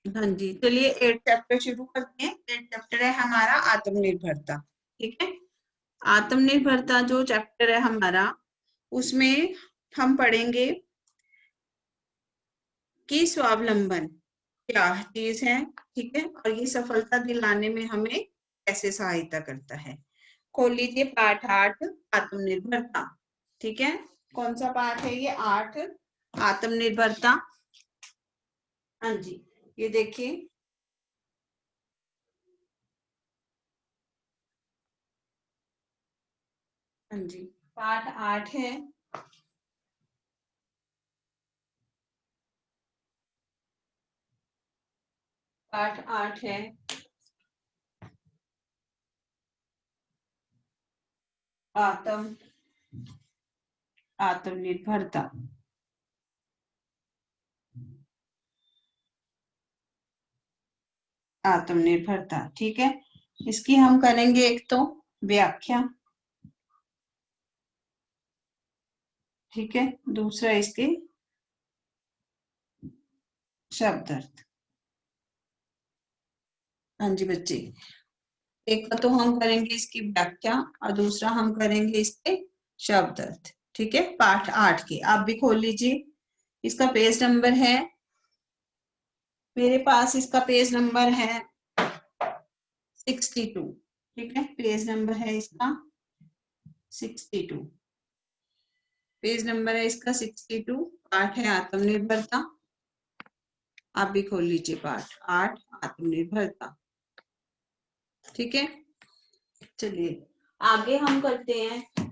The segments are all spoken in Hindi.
हाँ जी, चलिए 8 चैप्टर शुरू करते हैं। 8 चैप्टर है हमारा आत्मनिर्भरता। ठीक है, आत्मनिर्भरता जो चैप्टर है हमारा, उसमें हम पढ़ेंगे कि स्वावलंबन क्या चीज है। ठीक है, और ये सफलता दिलाने में हमें कैसे सहायता करता है। खोल लीजिए पाठ 8 आत्मनिर्भरता। ठीक है, कौन सा पाठ है ये? 8 आत्मनिर्भरता। हाँ जी, ये देखिए, हाँ जी, पाठ 8 है। पाठ 8 है आत्मनिर्भरता। आत्मनिर्भरता, ठीक है। इसकी हम करेंगे एक तो व्याख्या। ठीक है, दूसरा इसके शब्द अर्थ। हाँ जी बच्चे, एक तो हम करेंगे इसकी व्याख्या और दूसरा हम करेंगे इसके शब्द अर्थ। ठीक है, पाठ 8 के आप भी खोल लीजिए। इसका पेज नंबर है, मेरे पास इसका पेज नंबर है 62। ठीक है, पेज नंबर है इसका 62। पेज नंबर है इसका 62। पाठ है आत्मनिर्भरता। आप भी खोल लीजिए पाठ 8 आत्मनिर्भरता। ठीक है, चलिए आगे हम करते हैं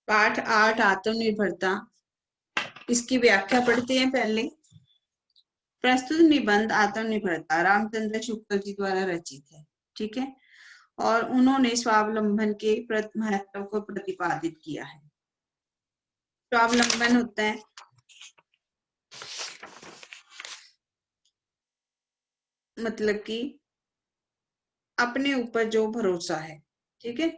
पाठ 8 आत्मनिर्भरता। इसकी व्याख्या पढ़ते हैं पहले। प्रस्तुत निबंध आत्मनिर्भरता रामचंद्र शुक्ल जी द्वारा रचित है। ठीक है, और उन्होंने स्वावलंबन के महत्व को प्रतिपादित किया है। स्वावलंबन होता है मतलब कि अपने ऊपर जो भरोसा है। ठीक है,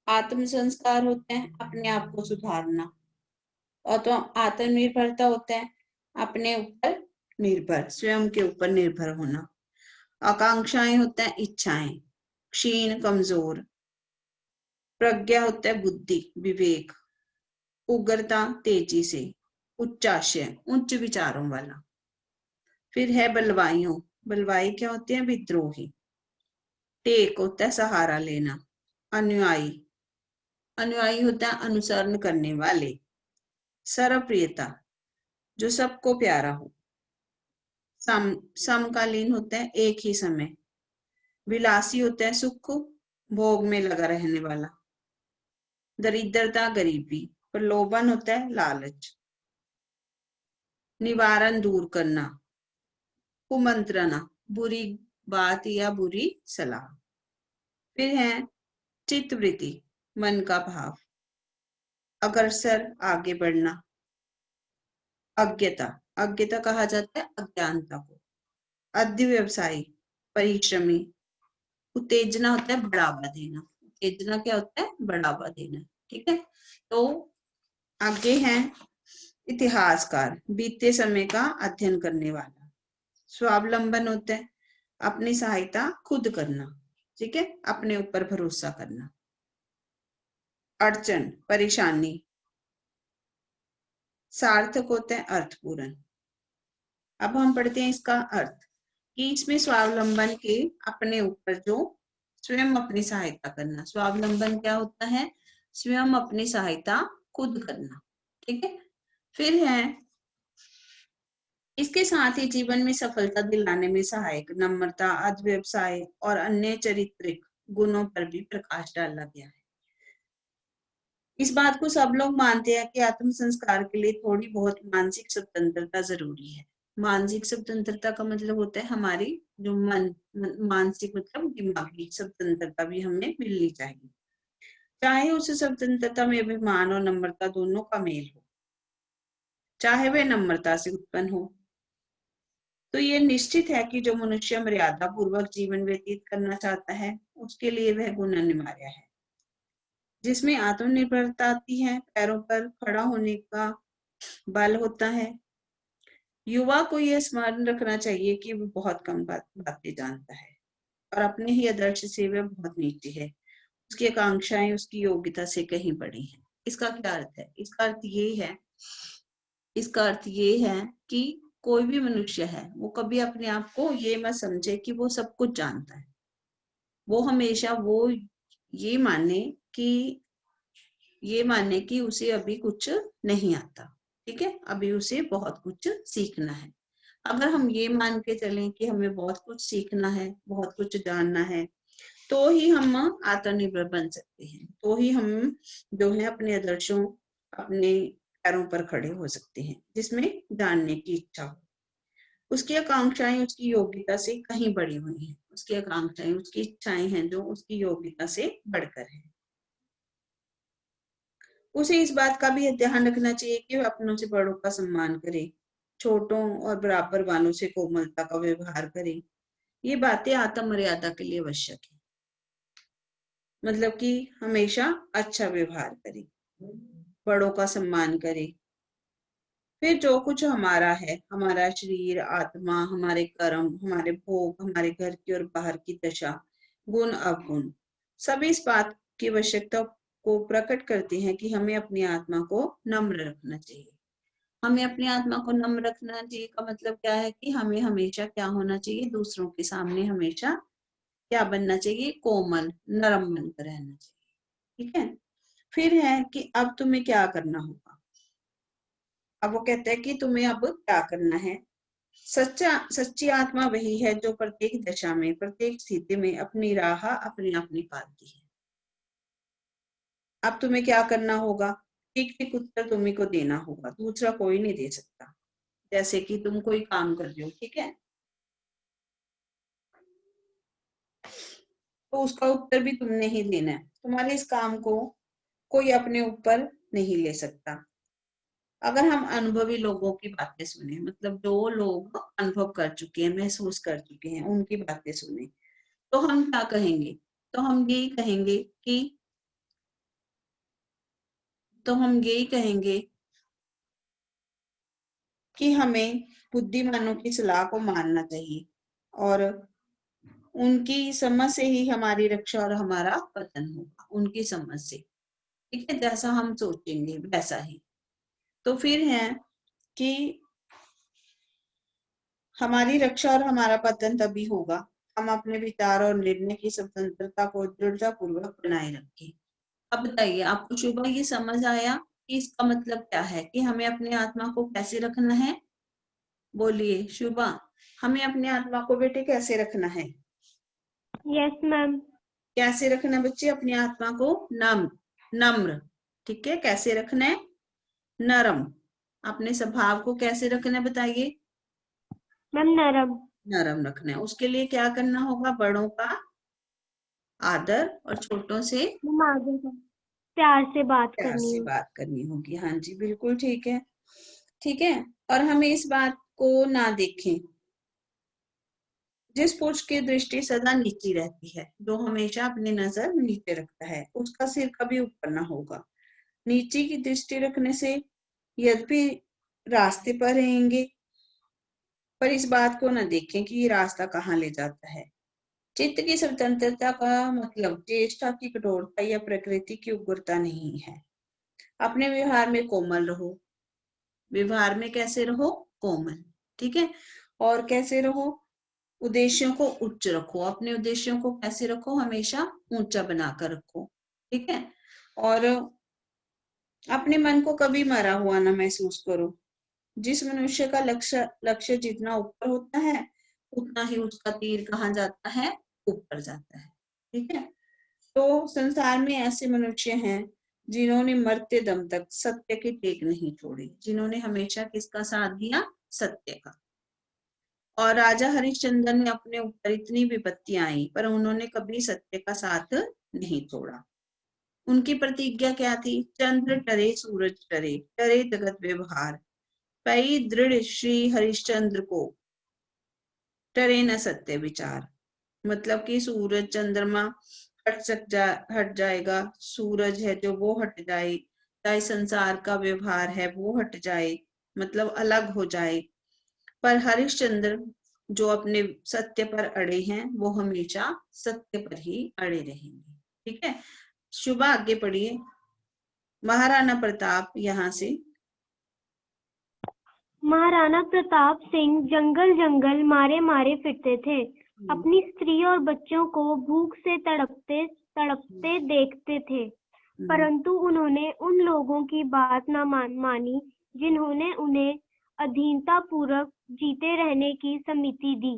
आत्म संस्कार होते हैं अपने आप को सुधारना, और तो आत्मनिर्भरता होता है अपने ऊपर निर्भर, स्वयं के ऊपर निर्भर होना। आकांक्षाएं होता है इच्छाएं, क्षीण कमजोर। प्रज्ञा होता है बुद्धि विवेक। उग्रता तेजी से, उच्चाशय उच्च विचारों वाला। फिर है बलवाइयों, बलवाई क्या होते हैं? विद्रोही। टेक होता है सहारा लेना। अनुयायी, अनुयायी होता है अनुसरण करने वाले। सर्वप्रियता, जो सबको प्यारा हो। समकालीन होता है एक ही समय। विलासी होता है सुख भोग में लगा रहने वाला। दरिद्रता गरीबी। प्रलोभन होता है लालच। निवारण दूर करना। कुमंत्रणा, बुरी बात या बुरी सलाह। फिर है चित्तवृत्ति, मन का भाव। अग्रसर, आगे बढ़ना। अज्ञता, अज्ञता कहा जाता है अज्ञानता को। अध्यवसायी, परिश्रमी। उत्तेजना होता है बढ़ावा देना। उत्तेजना क्या होता है? बढ़ावा देना। ठीक है, तो आगे है इतिहासकार, बीते समय का अध्ययन करने वाला। स्वावलंबन होता है अपनी सहायता खुद करना। ठीक है, अपने ऊपर भरोसा करना। अड़चन, परेशानी। सार्थक होता है अर्थपूर्ण। अब हम पढ़ते हैं इसका अर्थ कि इसमें स्वावलंबन के अपने ऊपर जो स्वयं अपनी सहायता करना। स्वावलंबन क्या होता है? स्वयं अपनी सहायता खुद करना। ठीक है, फिर है इसके साथ ही जीवन में सफलता दिलाने में सहायक नम्रता, अध्यवसाय और अन्य चारित्रिक गुणों पर भी प्रकाश डाला गया है। इस बात को सब लोग मानते हैं कि आत्म संस्कार के लिए थोड़ी बहुत मानसिक स्वतंत्रता जरूरी है। मानसिक स्वतंत्रता का मतलब होता है हमारी जो मानसिक मतलब दिमागी स्वतंत्रता भी हमें मिलनी चाहिए, चाहे उस स्वतंत्रता में अभिमान और नम्रता दोनों का मेल हो, चाहे वह नम्रता से उत्पन्न हो। तो ये निश्चित है कि जो मनुष्य मर्यादा पूर्वक जीवन व्यतीत करना चाहता है उसके लिए वह गुण अनिवार्य है। जिसमें आत्मनिर्भरता आती है, पैरों पर खड़ा होने का बल होता है। युवा को यह स्मरण रखना चाहिए कि वो बहुत कम बातें जानता है और अपने ही आदर्श से वह बहुत नीचे है। उसकी आकांक्षाएं उसकी योग्यता से कहीं बड़ी हैं। इसका क्या अर्थ है? इसका अर्थ ये है कि कोई भी मनुष्य है वो कभी अपने आप को ये मत समझे कि वो सब कुछ जानता है। वो हमेशा ये माने कि उसे अभी कुछ नहीं आता। ठीक है, अभी उसे बहुत कुछ सीखना है। अगर हम ये मान के चलें कि हमें बहुत कुछ सीखना है, बहुत कुछ जानना है, तो ही हम आत्मनिर्भर बन सकते हैं, तो ही हम जो है अपने आदर्शों, अपने पैरों पर खड़े हो सकते हैं, जिसमें जानने की इच्छा हो। उसकी आकांक्षाएं उसकी योग्यता से कहीं बढ़ी हुई हैं। उसकी आकांक्षाएं उसकी इच्छाएं हैं जो उसकी योग्यता से बढ़कर है। उसे इस बात का भी ध्यान रखना चाहिए कि वह अपनों से बड़ों का सम्मान करे, छोटों और बराबर वालों से कोमलता का व्यवहार करे। ये बातें आत्म मर्यादा के लिए आवश्यक है। मतलब कि हमेशा अच्छा व्यवहार करे, बड़ों का सम्मान करे। फिर जो कुछ हमारा है, हमारा शरीर, आत्मा, हमारे कर्म, हमारे भोग, हमारे घर की और बाहर की दशा, गुण अवगुण, सभी इस बात की आवश्यकता को प्रकट करते हैं कि हमें अपनी आत्मा को नम्र रखना चाहिए। हमें अपनी आत्मा को नम्र रखना चाहिए का मतलब क्या है कि हमें हमेशा क्या होना चाहिए? दूसरों के सामने हमेशा क्या बनना चाहिए? कोमल, नरम बनकर रहना चाहिए। ठीक है। फिर है कि अब तुम्हें क्या करना होगा। अब वो कहते हैं कि तुम्हें अब क्या करना है। सच्ची आत्मा वही है जो प्रत्येक दशा में, प्रत्येक स्थिति में अपनी राह अपने आप निकालती है। अब तुम्हें क्या करना होगा? ठीक ठीक उत्तर तुम्ही को देना होगा, दूसरा कोई नहीं दे सकता। जैसे कि तुम कोई काम कर रहे हो, ठीक है, तो उसका उत्तर भी तुमने ही देना है। तुम्हारे इस काम को कोई अपने ऊपर नहीं ले सकता। अगर हम अनुभवी लोगों की बातें सुने, मतलब जो लोग अनुभव कर चुके हैं, महसूस कर चुके हैं, उनकी बातें सुने, तो हम क्या कहेंगे? तो हम यही कहेंगे कि हमें बुद्धिमानों की सलाह को मानना चाहिए और उनकी समझ से ही हमारी रक्षा और हमारा पतन होगा। उनकी समझ से, ठीक है, जैसा हम सोचेंगे वैसा ही। तो फिर है कि हमारी रक्षा और हमारा पतन तभी होगा हम अपने विचार और निर्णय की स्वतंत्रता को दृढ़ता पूर्वक बनाए रखें। अब बताइए, आपको शुभा ये समझ आया कि इसका मतलब क्या है कि हमें अपनी आत्मा को कैसे रखना है? बोलिए शुभा, हमें अपनी आत्मा को बेटे कैसे रखना है? Yes ma'am. कैसे रखना बच्चे? अपनी आत्मा को नम्र, ठीक है, कैसे रखना है? नरम। अपने स्वभाव को कैसे रखना है बताइए? मैम नरम। नरम रखना है। उसके लिए क्या करना होगा? बड़ों का आदर और छोटों से मैम आगे का प्यार से बात प्यार करनी से है। बात करनी होगी। हाँ जी, बिल्कुल ठीक है। ठीक है, और हमें इस बात को ना देखें, जिस पुरुष की दृष्टि सदा नीची रहती है, जो हमेशा अपनी नजर नीचे रखता है, उसका सिर कभी ऊपर ना होगा। नीचे की दृष्टि रखने से यद्यपि रास्ते पर रहेंगे, पर इस बात को न देखें कि ये रास्ता कहाँ ले जाता है। चित्त की स्वतंत्रता का मतलब चेष्टा की कठोरता या प्रकृति की उग्रता नहीं है। अपने व्यवहार में कोमल रहो। व्यवहार में कैसे रहो? कोमल, ठीक है। और कैसे रहो? उद्देश्यों को उच्च रखो। अपने उद्देश्यों को कैसे रखो? हमेशा ऊंचा बनाकर रखो, ठीक है। और अपने मन को कभी मरा हुआ ना महसूस करो। जिस मनुष्य का लक्ष्य जितना ऊपर होता है, उतना ही उसका तीर कहाँ जाता है? ऊपर जाता है, ठीक है। तो संसार में ऐसे मनुष्य हैं जिन्होंने मरते दम तक सत्य की टेक नहीं छोड़ी, जिन्होंने हमेशा किसका साथ दिया? सत्य का। और राजा हरिश्चंद्र ने अपने ऊपर इतनी विपत्तियां आई, पर उन्होंने कभी सत्य का साथ नहीं छोड़ा। उनकी प्रतिज्ञा क्या थी? चंद्र टरे सूरज टरे, टरे जगत व्यवहार, पई दृढ़ श्री हरिश्चंद्र को, टरे न सत्य विचार। मतलब कि सूरज चंद्रमा हट जाएगा, सूरज है जो वो हट जाए, चाहे संसार का व्यवहार है वो हट जाए, मतलब अलग हो जाए, पर हरिश्चंद्र जो अपने सत्य पर अड़े हैं वो हमेशा सत्य पर ही अड़े रहेंगे। ठीक है, शुभ आगे पढ़िए। महाराणा प्रताप यहाँ से। महाराणा प्रताप सिंह जंगल जंगल मारे मारे फिरते थे। अपनी स्त्री और बच्चों को भूख से तड़पते तड़पते देखते थे, परंतु उन्होंने उन लोगों की बात न मानी जिन्होंने उन्हें अधीनतापूर्वक जीते रहने की सम्मति दी,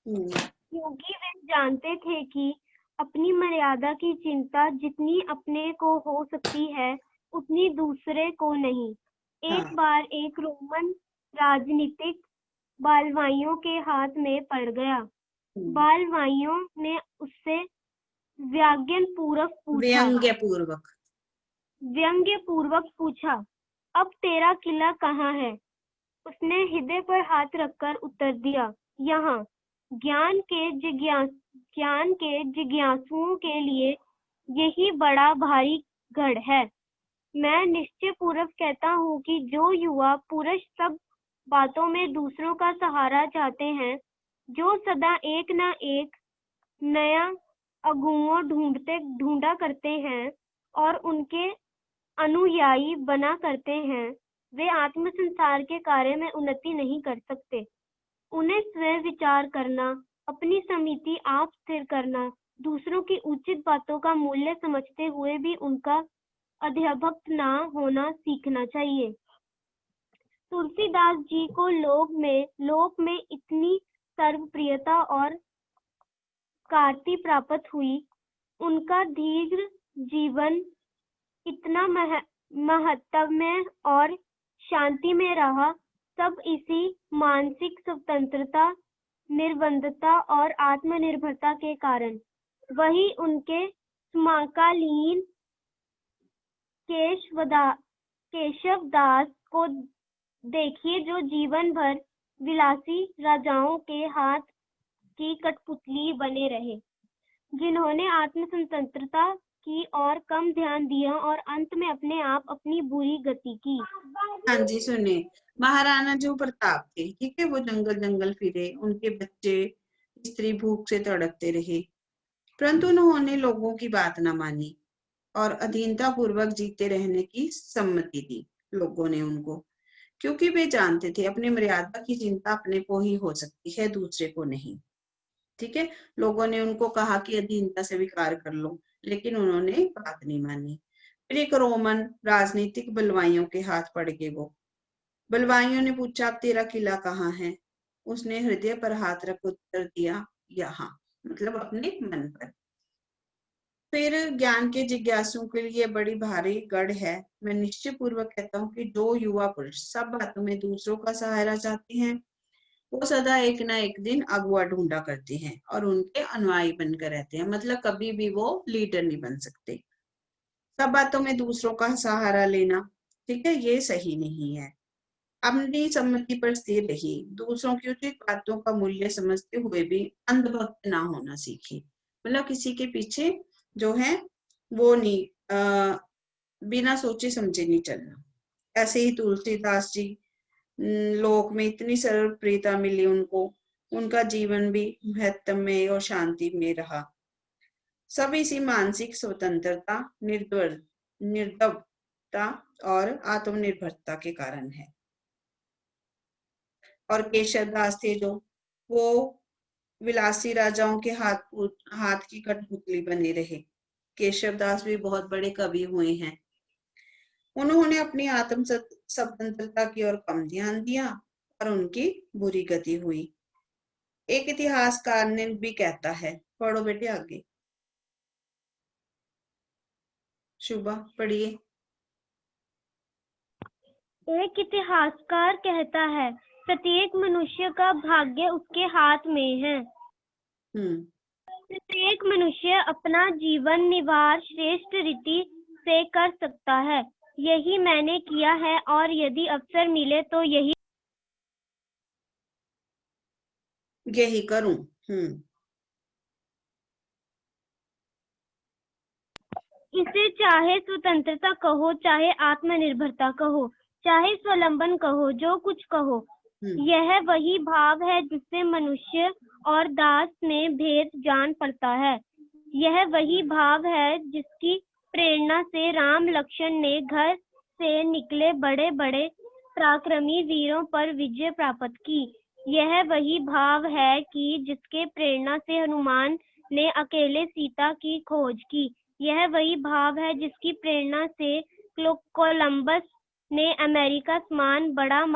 क्योंकि वे जानते थे कि अपनी मर्यादा की चिंता जितनी अपने को हो सकती है उतनी दूसरे को नहीं। एक बार एक रोमन राजनीतिक बालवाइयों के हाथ में पड़ गया। बालवाइयों ने उससे व्यंग्यपूर्वक पूछा, अब तेरा किला कहाँ है? उसने हृदय पर हाथ रखकर उत्तर दिया, यहाँ। ज्ञान के जिज्ञासुओं के लिए यही बड़ा भारी गढ़ है। मैं निश्चय पूर्वक कहता हूँ कि जो युवा पुरुष सब बातों में दूसरों का सहारा चाहते हैं, जो सदा एक न एक नया अगुआ ढूंढा करते हैं और उनके अनुयायी बना करते हैं, वे आत्म संसार के कार्य में उन्नति नहीं कर सकते। उन्हें स्वयं विचार करना, अपनी समिति आप स्थिर करना, दूसरों की उचित बातों का मूल्य समझते हुए भी उनका अध्यभक्त ना होना सीखना चाहिए। तुलसीदास जी को लोक में इतनी सर्वप्रियता और कीर्ति प्राप्त हुई, उनका दीर्घ जीवन इतना महत्वमय और शांति में रहा, सब इसी मानसिक स्वतंत्रता, निर्बंधता और आत्मनिर्भरता के कारण। वही उनके समकालीन केशव दास को देखिए, जो जीवन भर विलासी राजाओं के हाथ की कठपुतली बने रहे, जिन्होंने आत्म स्वतंत्रता की और कम ध्यान दिया और अंत में अपने आप अपनी बुरी गति की। हाँ जी, सुने। महाराणा जो प्रताप थे, ठीक है, वो जंगल जंगल फिरे, उनके बच्चे स्त्री भूख से तड़पते रहे, परंतु उन्होंने लोगों की बात ना मानी और अधीनता पूर्वक जीते रहने की सम्मति दी लोगों ने उनको, क्योंकि वे जानते थे अपनी मर्यादा की चिंता अपने को ही हो सकती है, दूसरे को नहीं। ठीक है, लोगों ने उनको कहा कि अधीनता स्वीकार कर लो, लेकिन उन्होंने बात नहीं मानी। फिर एक रोमन राजनीतिक बलवाइयों के हाथ पड़ गए वो। बलवाइयों ने पूछा, तेरा किला कहाँ है? उसने हृदय पर हाथ रख उत्तर दिया, यहाँ, मतलब अपने मन पर। फिर ज्ञान के जिज्ञासुओं के लिए बड़ी भारी गढ़ है। मैं निश्चय पूर्वक कहता हूँ कि जो युवा पुरुष सब बातों में दूसरों का सहारा चाहते हैं, वो सदा एक ना एक दिन अगुआ ढूंढा करते हैं और उनके अनुयायी बनकर रहते हैं, मतलब कभी भी वो लीडर नहीं बन सकते। सब बातों में दूसरों का सहारा लेना, ठीक है, ये सही नहीं है। अपनी सम्मति पर स्थिर रही, दूसरों की उचित बातों का मूल्य समझते हुए भी अंधभक्त ना होना सीखी, मतलब किसी के पीछे जो है वो नहीं, बिना सोचे समझे नहीं चलना। ऐसे ही तुलसीदास जी, लोक में इतनी सरल प्रियता मिली उनको, उनका जीवन भी महत्वमय और शांति में रहा। सब इसी मानसिक स्वतंत्रता, निर्दवता और आत्मनिर्भरता के कारण है। और केशव दास थे जो, वो विलासी राजाओं के हाथ की कठपुतली बने रहे। केशव दास भी बहुत बड़े कवि हुए हैं। उन्होंने अपनी आत्म स्वतंत्रता की ओर कम ध्यान दिया और उनकी बुरी गति हुई। एक इतिहासकार ने भी कहता है, पढ़ो बेटे आगे। शुभा पढ़िए। एक इतिहासकार कहता है, प्रत्येक मनुष्य का भाग्य उसके हाथ में है। प्रत्येक मनुष्य अपना जीवन निर्वाह श्रेष्ठ रीति से कर सकता है। यही मैंने किया है और यदि अवसर मिले तो यही करूं। इसे चाहे स्वतंत्रता कहो, चाहे आत्मनिर्भरता कहो, चाहे स्वावलंबन कहो, जो कुछ कहो, यह वही भाव है जिससे मनुष्य और दास में भेद जान पड़ता है। यह वही भाव है जिसकी प्रेरणा से राम लक्ष्मण ने घर से निकले बड़े बड़े पराक्रमी वीरों पर विजय प्राप्त की। यह वही भाव है कि जिसके प्रेरणा से हनुमान ने अकेले सीता की खोज की। यह वही भाव है जिसकी प्रेरणा से कोलंबस ने अमेरिका समान बड़ा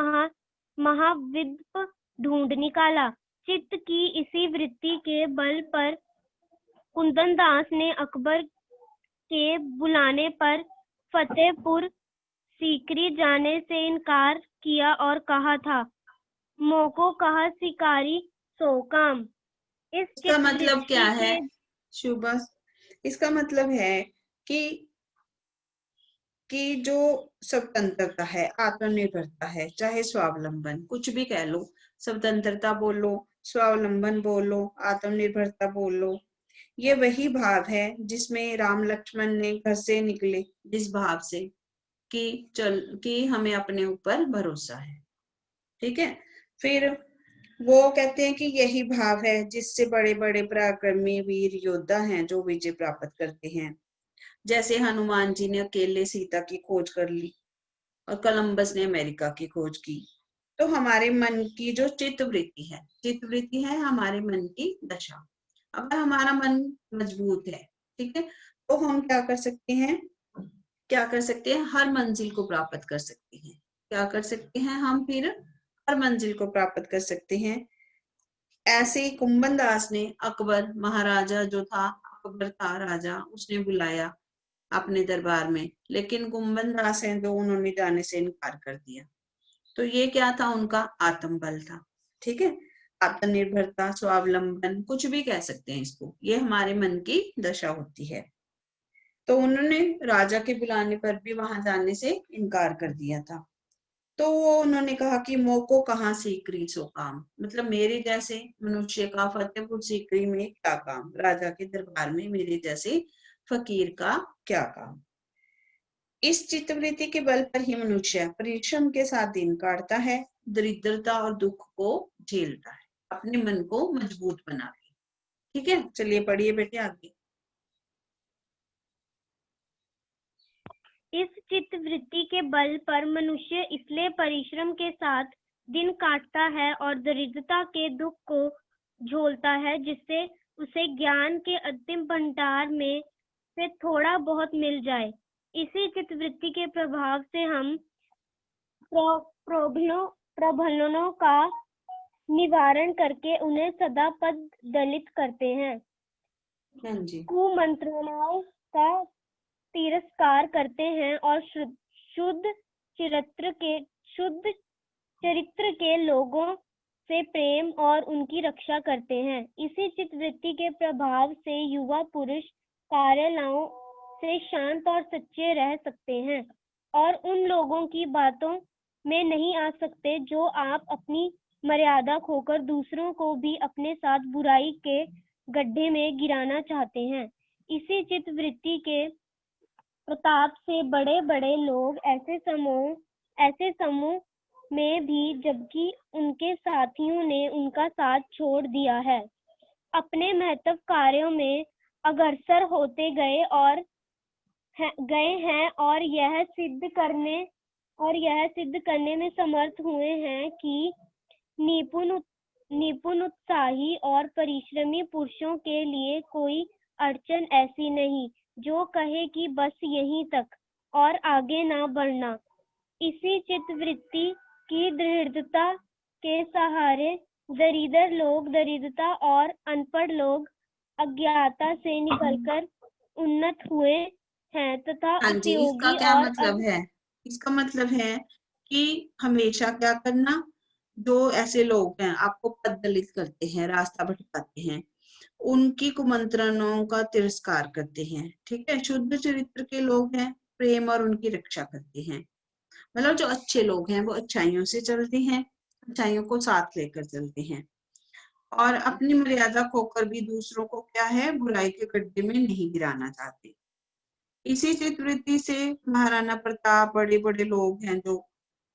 महाद्वीप ढूंढ निकाला। चित्त की इसी वृत्ति के बल पर कुंदन दास ने अकबर के बुलाने पर फतेहपुर सीकरी जाने से इनकार किया और कहा था, मोको कहा शिकारी सो काम। इसका मतलब क्या है शुभा? इसका मतलब है कि जो स्वतंत्रता है, आत्मनिर्भरता है, चाहे स्वावलंबन, कुछ भी कह लो, स्वतंत्रता बोलो, स्वावलंबन बोलो, आत्मनिर्भरता बोलो, ये वही भाव है जिसमें राम लक्ष्मण ने घर से निकले, जिस भाव से कि हमें अपने ऊपर भरोसा है। ठीक है, फिर वो कहते हैं कि यही भाव है जिससे बड़े बड़े पराक्रमी वीर योद्धा हैं जो विजय प्राप्त करते हैं। जैसे हनुमान जी ने अकेले सीता की खोज कर ली और कोलंबस ने अमेरिका की खोज की। तो हमारे मन की जो चित्तवृत्ति है हमारे मन की दशा। अगर हमारा मन मजबूत है, ठीक है, तो हम क्या कर सकते हैं, हर मंजिल को प्राप्त कर सकते हैं। क्या कर सकते हैं हम? फिर हर मंजिल को प्राप्त कर सकते हैं। ऐसे ही कुंभन दास ने अकबर महाराजा जो था, अकबर था राजा, उसने बुलाया अपने दरबार में, लेकिन कुंभन दास हैं जो उन्होंने जाने से इनकार कर दिया। तो ये क्या था? उनका आत्मबल था। ठीक है, आत्मनिर्भरता, स्वावलंबन, कुछ भी कह सकते हैं इसको, ये हमारे मन की दशा होती है। तो उन्होंने राजा के बुलाने पर भी वहां जाने से इनकार कर दिया था। तो वो उन्होंने कहा कि मोको कहाँ सीकरी सो काम, मतलब मेरे जैसे मनुष्य का फतेहपुर सीकरी में क्या काम, राजा के दरबार में मेरे जैसे फकीर का क्या काम। इस चित्तवृत्ति के बल पर ही मनुष्य परिश्रम के साथ दिन काटता है, दरिद्रता और दुख को झेलता है, अपने मन को मजबूत बना के। ठीक है, चलिए पढ़िए बेटे आगे। इस चित्तवृत्ति के बल पर मनुष्य इसलिए परिश्रम के साथ दिन काटता है और दरिद्रता के दुख को झेलता है, जिससे उसे ज्ञान के अंतिम भंडार में से थोड़ा बहुत मिल जाए। इसी चित्तवृत्ति के प्रभाव से हम प्रबंधनों का निवारण करके उन्हें सदा पद दलित करते हैं, कुमंत्रणों का तिरस्कार करते हैं और शुद्ध चरित्र के लोगों से प्रेम और उनकी रक्षा करते हैं। इसी चित्तवृत्ति के प्रभाव से युवा पुरुष कार्यालयों से शांत और सच्चे रह सकते हैं और उन लोगों की बातों में नहीं आ सकते जो आप अपनी मर्यादा खोकर दूसरों को भी अपने साथ बुराई के गड्ढे में गिराना चाहते हैं। इसी चित्तवृत्ति के प्रताप से बड़े बड़े लोग ऐसे समूह में भी, जबकि उनके साथियों ने उनका साथ छोड़ दिया है, अपने महत्व कार्यों में अग्रसर होते गए हैं और यह सिद्ध करने में समर्थ हुए हैं कि निपुण उत्साही और परिश्रमी पुरुषों के लिए कोई अड़चन ऐसी नहीं जो कहे कि बस यहीं तक और आगे ना बढ़ना। इसी चित्तवृत्ति की दृढ़ता के सहारे दरिद्रता और अनपढ़ लोग अज्ञानता से निकलकर उन्नत हुए हैं तथा इसका क्या मतलब है? इसका मतलब है कि हमेशा क्या करना, जो ऐसे लोग हैं आपको पद दलित करते हैं, रास्ता भटकाते हैं, उनकी कुमंत्रणों का तिरस्कार करते हैं। ठीक है, शुद्ध चरित्र के लोग हैं, प्रेम और उनकी रक्षा करते हैं। मतलब जो अच्छे लोग हैं वो अच्छाइयों से चलते हैं, अच्छाइयों को साथ लेकर चलते हैं और अपनी मर्यादा खोकर भी दूसरों को क्या है, बुराई के गड्ढे में नहीं गिराना चाहते। इसी चित्तवृत्ति से महाराणा प्रताप, बड़े बड़े लोग हैं जो,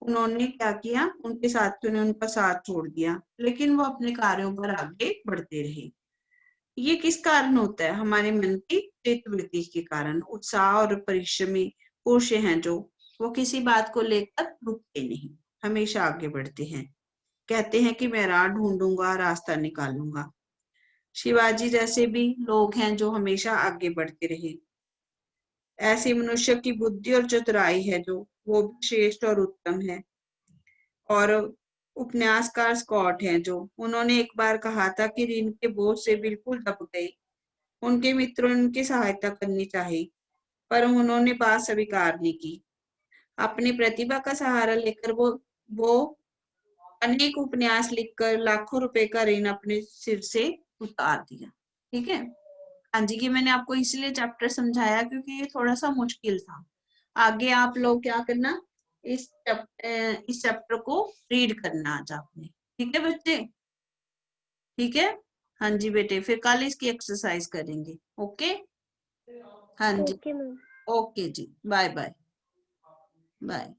उन्होंने क्या किया, उनके साथियों ने उनका साथ छोड़ दिया, लेकिन वो अपने कार्यों पर आगे बढ़ते रहे। ये किस कारण होता है? हमारे मन की चित्तवृत्ति के कारण। उत्साह और परिश्रमी पुरुष हैं जो, वो किसी बात को लेकर रुकते नहीं, हमेशा आगे बढ़ते हैं। कहते हैं कि मैं राह ढूंढूंगा, रास्ता निकालूंगा। शिवाजी जैसे भी लोग हैं जो हमेशा आगे बढ़ते रहे। ऐसे मनुष्य की बुद्धि और चतुराई है जो, वो भी श्रेष्ठ और उत्तम है। और उपन्यासकार स्कॉट हैं जो, उन्होंने एक बार कहा था कि ऋण के बोझ से बिल्कुल दब गए। उनके मित्रों ने उनकी सहायता करनी चाहिए, पर उन्होंने बात स्वीकार नहीं की। अपनी प्रतिभा का सहारा लेकर वो अनेक उपन्यास लिखकर लाखों रुपए का ऋण अपने सिर से उतार दिया। ठीक है। हाँ जी, ये मैंने आपको इसलिए चैप्टर समझाया क्योंकि ये थोड़ा सा मुश्किल था। आगे आप लोग क्या करना, इस चैप्टर को रीड करना आज आपने। ठीक है बच्चे? ठीक है। हाँ जी बेटे, फिर कल इसकी एक्सरसाइज करेंगे। ओके। हाँ जी। Okay ma'am. ओके जी, बाय बाय। बाय।